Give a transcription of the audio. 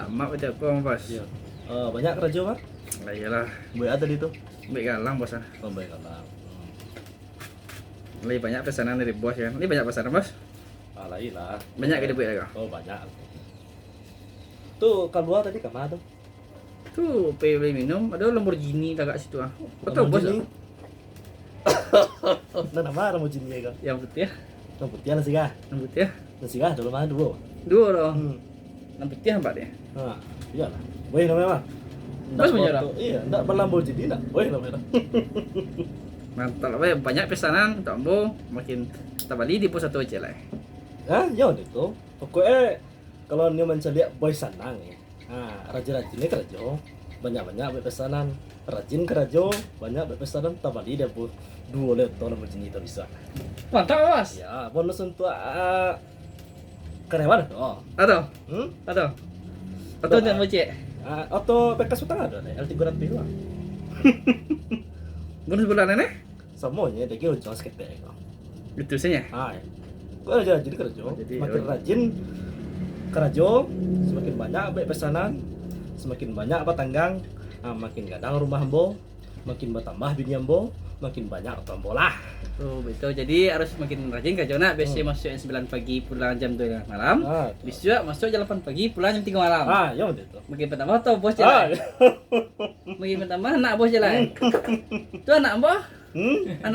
Lama betul kok bos. Iya. Banyak kerja mah? Lah iyalah, Banyak tadi tuh. baik galang bos ah. Oh, baik lah. Lebih banyak pesanan dari bos kan. Ini banyak pesanan bos. Lah iya. Banyak gede buat kau. Oh, banyak. Tuh keluar tadi kemana tuh? Tuh beli minum, ada Lamborghini agak situ ah. Kau tahu bos? Lamborghini. Nah, nama Lamborghini ya kau? Yang putih, Yang putih nasi kah? yang putih. Nasi kah dulu mana dulu? Dua loh. Hmm. Yang putih apa dia? Nah, iyalah. Boleh namanya mah. Bos punya orang? Iya, enggak berlamborghini enggak. Boleh namanya. Mantap lah, banyak pesanan, tombo, makin tabali di pos satu aja lah. Hah, ya udah tuh. Pokoknya kalau dia mencari boy senang ya. Nah, rajin-rajinnya kerja, banyak-banyak pesanan. Rajin kerja, banyak pesanan. Tabali dia bu dua lihat tahun begini itu bisa. Mantap bos. Ya, bonus untuk karyawan tuh. Atau, Hmm? atau, atau jangan bocek. Auto bekas utang ada nih, L300 lah. Bonus bulan ini? Semuanya dia kira jelas ketek. Itu saja. Ah, kok rajin kerja, Jadi, makin rajin kerja, semakin banyak baik pesanan, semakin banyak apa tanggang, makin kadang rumah ambo, makin bertambah bini ambo, makin banyak ambo lah. Oh betul. Jadi harus makin rajin kerja nak. Biasanya masuk jam 9 pagi, pulang jam 2 malam. Bisa masuk jam 8 pagi, pulang jam 3 malam. Ya udah itu. Makin pertama tuh bos jalan. Makin pertama anak bos jalan. Tuh anak bos. Hmm? Anak